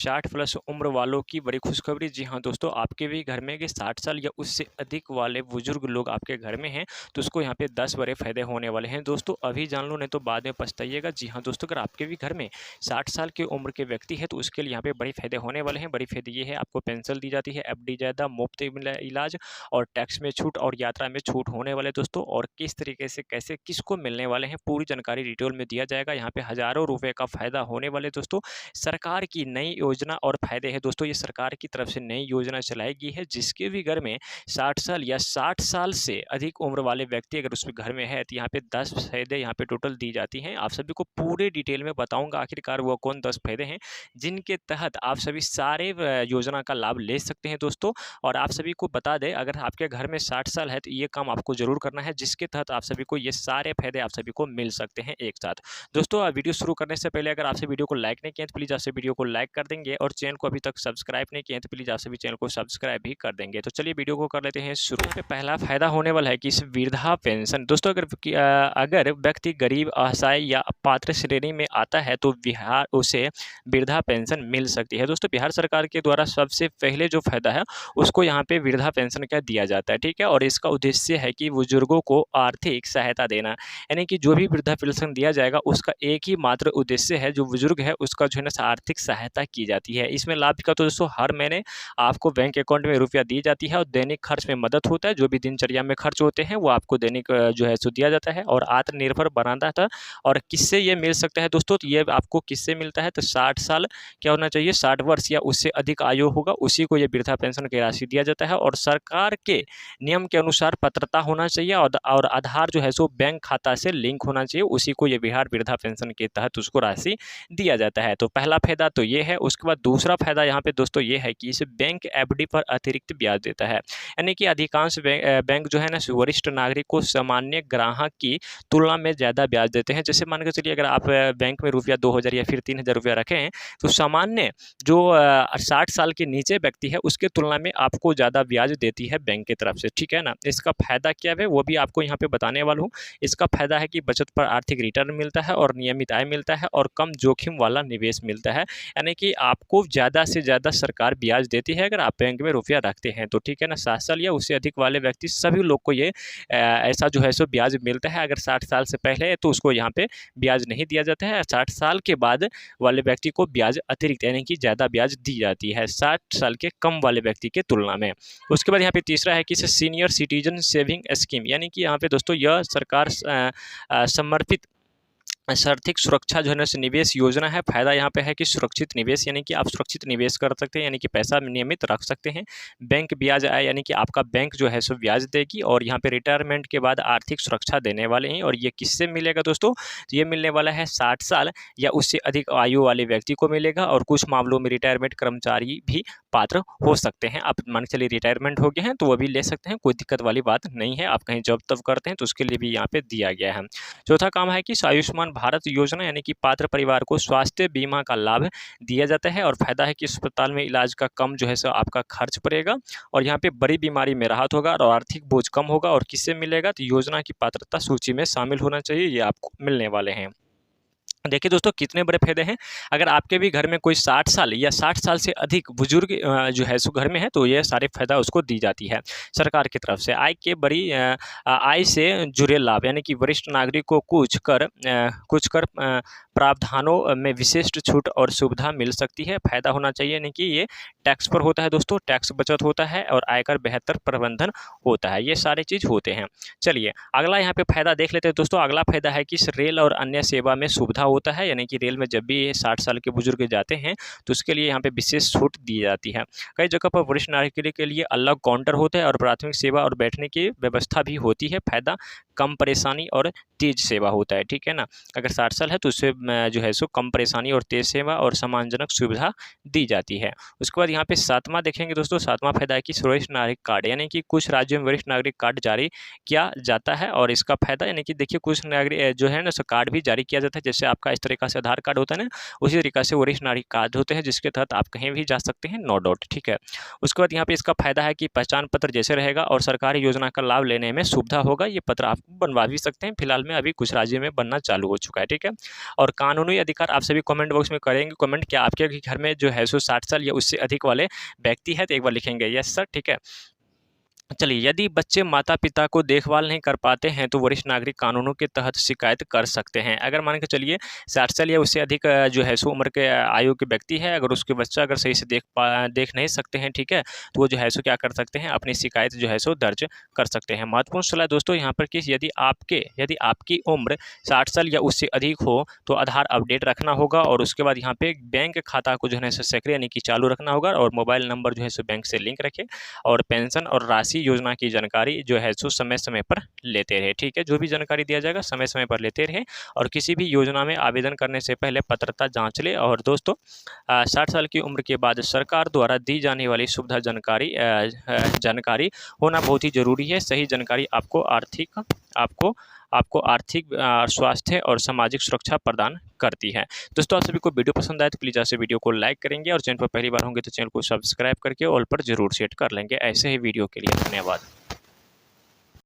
60 plus उम्र वालों की बड़ी खुशखबरी। जी हाँ दोस्तों, आपके भी घर में कि 60 साल या उससे अधिक वाले बुजुर्ग लोग आपके घर में हैं, तो उसको यहाँ पे 10 बड़े फ़ायदे होने वाले हैं। दोस्तों अभी जान लो, नहीं तो बाद में पछताइएगा। जी हाँ दोस्तों, अगर आपके भी घर में 60 साल की उम्र के व्यक्ति है, तो उसके लिए यहाँ पे बड़े फ़ायदे होने वाले हैं। बड़ी फ़ायदे ये है, आपको पेंशन दी जाती है, एफडी ज़्यादा, मुफ्त इलाज और टैक्स में छूट और यात्रा में छूट होने वाले दोस्तों। और किस तरीके से कैसे किसको मिलने वाले हैं, पूरी जानकारी डिटेल में दिया जाएगा। यहाँ पे हज़ारों रुपये का फ़ायदा होने वाले दोस्तों। सरकार की नई योजना और फायदे हैं दोस्तों। ये सरकार की तरफ से नई योजना चलाई गई है, जिसके भी घर में 60 साल या 60 साल से अधिक उम्र वाले व्यक्ति अगर उसके घर में है, तो यहाँ पे 10 फायदे यहाँ पे टोटल दी जाती हैं। आप सभी को पूरे डिटेल में बताऊंगा आखिरकार वो कौन 10 फायदे हैं जिनके तहत आप सभी सारे योजना का लाभ ले सकते हैं दोस्तों। और आप सभी को बता दें, अगर आपके घर में 60 साल है तो ये काम आपको जरूर करना है, जिसके तहत आप सभी को ये सारे फायदे आप सभी को मिल सकते हैं एक साथ। दोस्तों वीडियो शुरू करने से पहले अगर आपसे वीडियो को लाइक नहीं किया तो प्लीज़ आपसे वीडियो को लाइक कर देंगे, और चैनल को अभी तक सब्सक्राइब नहीं किया तो प्लीज़ आप सभी चैनल को सब्सक्राइब भी कर देंगे। तो चलिए वीडियो को कर लेते हैं शुरू। यहाँ पे पहला फायदा होने वाला है कि इस वृद्धा पेंशन। दोस्तों अगर व्यक्ति गरीब, असहाय या पात्र श्रेणी में आता है तो बिहार उसे वृद्धा पेंशन मिल सकती है। दोस्तों बिहार सरकार के द्वारा सबसे पहले जो फायदा है उसको यहाँ पे वृद्धा पेंशन का दिया जाता है, ठीक है। और इसका उद्देश्य है कि बुजुर्गों को आर्थिक सहायता देना, यानी कि जो भी वृद्धा पेंशन दिया जाएगा उसका एक ही मात्र उद्देश्य है, जो बुजुर्ग है उसका जो है ना आर्थिक सहायता की जाती है। इसमें लाभ का तो दोस्तों हर महीने आपको बैंक अकाउंट में रुपया दी जाती है, और दैनिक खर्च में मदद होता है। जो भी दिनचर्या में खर्च होते हैं वो आपको दैनिक जो है सो दिया जाता है, और आत्मनिर्भर बनाता था। और किससे ये मिल सकता है दोस्तों, तो ये आपको किससे मिलता है, तो 60 साल क्या होना चाहिए, 60 वर्ष या उससे अधिक आयु होगा, उसी को ये वृद्धा पेंशन की राशि दिया जाता है। और सरकार के नियम के अनुसार पात्रता होना चाहिए, और आधार जो है सो बैंक खाता से लिंक होना चाहिए, उसी को ये बिहार वृद्धा पेंशन के तहत उसको राशि दिया जाता है। तो पहला फायदा तो ये है। उसके बाद दूसरा फायदा यहाँ पे दोस्तों ये है कि इस बैंक एफडी पर अतिरिक्त ब्याज देता है, यानी कि अधिकांश बैंक जो है ना वरिष्ठ नागरिक को सामान्य ग्राहक की तुलना में ज़्यादा ब्याज देते हैं। जैसे मान के चलिए, अगर आप बैंक में रुपया 2000 या फिर 3000 रुपया रखे हैं, तो सामान्य जो 60 साल के नीचे व्यक्ति है उसके तुलना में आपको ज़्यादा ब्याज देती है बैंक की तरफ से, ठीक है ना। इसका फायदा क्या है वो भी आपको यहाँ पे बताने वाला हूँ। इसका फायदा है कि बचत पर आर्थिक रिटर्न मिलता है, और नियमित आय मिलता है, और कम जोखिम वाला निवेश मिलता है, यानी कि आपको ज़्यादा से ज़्यादा सरकार ब्याज देती है अगर आप बैंक में रुपया रखते हैं तो, ठीक है ना। 60 साल या उससे अधिक वाले व्यक्ति सभी लोग को ये ऐसा जो है सो ब्याज मिलता है। अगर 60 साल से पहले है तो उसको यहाँ पे ब्याज नहीं दिया जाता है। 60 साल के बाद वाले व्यक्ति को ब्याज अतिरिक्त, यानी कि ज़्यादा ब्याज दी जाती है 60 साल के कम वाले व्यक्ति के तुलना में। उसके बाद यहाँ पे तीसरा है कि इसे सीनियर सिटीजन सेविंग स्कीम, यानी कि यहाँ पे दोस्तों यह सरकार समर्पित आर्थिक सुरक्षा जो है ना निवेश योजना है। फायदा यहाँ पे है कि सुरक्षित निवेश, यानी कि आप सुरक्षित निवेश कर सकते हैं, यानी कि पैसा नियमित रख सकते हैं। बैंक ब्याज आए, यानी कि आपका बैंक जो है सो ब्याज देगी, और यहाँ पे रिटायरमेंट के बाद आर्थिक सुरक्षा देने वाले हैं। और ये किससे मिलेगा दोस्तों, तो ये मिलने वाला है 60 साल या उससे अधिक आयु वाले व्यक्ति को मिलेगा। और कुछ मामलों में रिटायरमेंट कर्मचारी भी पात्र हो सकते हैं। आप मान के चलिए रिटायरमेंट हो गए हैं तो वो भी ले सकते हैं, कोई दिक्कत वाली बात नहीं है। आप कहीं जॉब तब करते हैं तो उसके लिए भी यहाँ पे दिया गया है। चौथा काम है कि आयुष्मान भारत योजना, यानी कि पात्र परिवार को स्वास्थ्य बीमा का लाभ दिया जाता है। और फायदा है कि अस्पताल में इलाज का कम जो है सो आपका खर्च पड़ेगा, और यहाँ पे बड़ी बीमारी में राहत होगा, और आर्थिक बोझ कम होगा। और किससे मिलेगा, तो योजना की पात्रता सूची में शामिल होना चाहिए, ये आपको मिलने वाले हैं। देखिए दोस्तों कितने बड़े फायदे हैं। अगर आपके भी घर में कोई 60 साल या 60 साल से अधिक बुजुर्ग जो है सो घर में है, तो ये सारे फायदा उसको दी जाती है सरकार की तरफ से। आय के बड़ी आय से जुड़े लाभ, यानी कि वरिष्ठ नागरिक को कुछ कर प्रावधानों में विशिष्ट छूट और सुविधा मिल सकती है। फायदा होना चाहिए, यानी कि ये टैक्स पर होता है दोस्तों, टैक्स बचत होता है, और आयकर बेहतर प्रबंधन होता है, ये सारे चीज़ होते हैं। चलिए अगला यहाँ पे फायदा देख लेते हैं दोस्तों। अगला फायदा है कि इस रेल और अन्य सेवा में सुविधा होता है, यानी कि रेल में जब भी 60 साल के बुजुर्ग जाते हैं तो उसके लिए यहाँ पे विशेष छूट दी जाती है। कई जगह पर वरिष्ठ नागरिक के लिए अलग काउंटर होता है, और प्राथमिक सेवा और बैठने की व्यवस्था भी होती है। फायदा कम परेशानी और तेज सेवा होता है, ठीक है ना। अगर 60 साल है तो उससे जो है सो कम परेशानी और तेज सेवा और सम्मानजनक सुविधा दी जाती है। उसके बाद यहाँ पे सातवां देखेंगे दोस्तों। सातवां फायदा है कि वरिष्ठ नागरिक कार्ड, यानी कि कुछ राज्यों में वरिष्ठ नागरिक कार्ड जारी किया जाता है। और इसका फायदा, यानी कि देखिए कुछ नागरिक जो है ना सो कार्ड भी जारी किया जाता है, जैसे आपका इस तरीका से आधार कार्ड होता है ना, उसी तरीका से वरिष्ठ नागरिक कार्ड होते हैं, जिसके तहत आप कहीं भी जा सकते हैं, नो डाउट, ठीक है। उसके बाद यहाँ पे इसका फायदा है कि पहचान पत्र जैसे रहेगा, और सरकारी योजना का लाभ लेने में सुविधा होगा। ये पत्र आप बनवा भी सकते हैं, फिलहाल में अभी कुछ राज्यों में बनना चालू हो चुका है, ठीक है। और और कानूनी अधिकार आप सभी कमेंट बॉक्स में करेंगे कमेंट, क्या आपके घर में जो है सो 60 साल या उससे अधिक वाले व्यक्ति है, तो एक बार लिखेंगे यस सर, ठीक है। चलिए, यदि बच्चे माता-पिता को देखभाल नहीं कर पाते हैं, तो वरिष्ठ नागरिक कानूनों के तहत शिकायत कर सकते हैं। अगर मान के चलिए 60 साल या उससे अधिक जो है सो उम्र के आयु के व्यक्ति है, अगर उसके बच्चा अगर सही से देख नहीं सकते हैं, ठीक है? तो वो जो है सो क्या कर सकते हैं, अपनी शिकायत जो है सो दर्ज कर सकते हैं। महत्वपूर्ण सलाह दोस्तों यहाँ पर कि यदि आपकी उम्र 60 साल या उससे अधिक हो, तो आधार अपडेट रखना होगा और उसके बाद यहाँ पे बैंक खाता को जो है सो सक्रिय यानी कि चालू रखना होगा और मोबाइल नंबर जो है सो बैंक से लिंक रखें और पेंशन और राशि योजना की जानकारी जो है सो समय-समय पर लेते रहें, ठीक है? जो भी जानकारी दिया जाएगा समय-समय पर लेते रहें और किसी भी योजना में आवेदन करने से पहले पात्रता जाँच लें। और दोस्तों 60 साल की उम्र के बाद सरकार द्वारा दी जाने वाली सुविधा जानकारी होना बहुत ही ज़रूरी है। सही जानकारी आपको आर्थिक स्वास्थ्य और सामाजिक सुरक्षा प्रदान करती है। दोस्तों आप सभी को वीडियो पसंद आए तो प्लीज़ ऐसे वीडियो को लाइक करेंगे और चैनल पर पहली बार होंगे तो चैनल को सब्सक्राइब करके ऑल पर ज़रूर सेट कर लेंगे ऐसे ही वीडियो के लिए। धन्यवाद।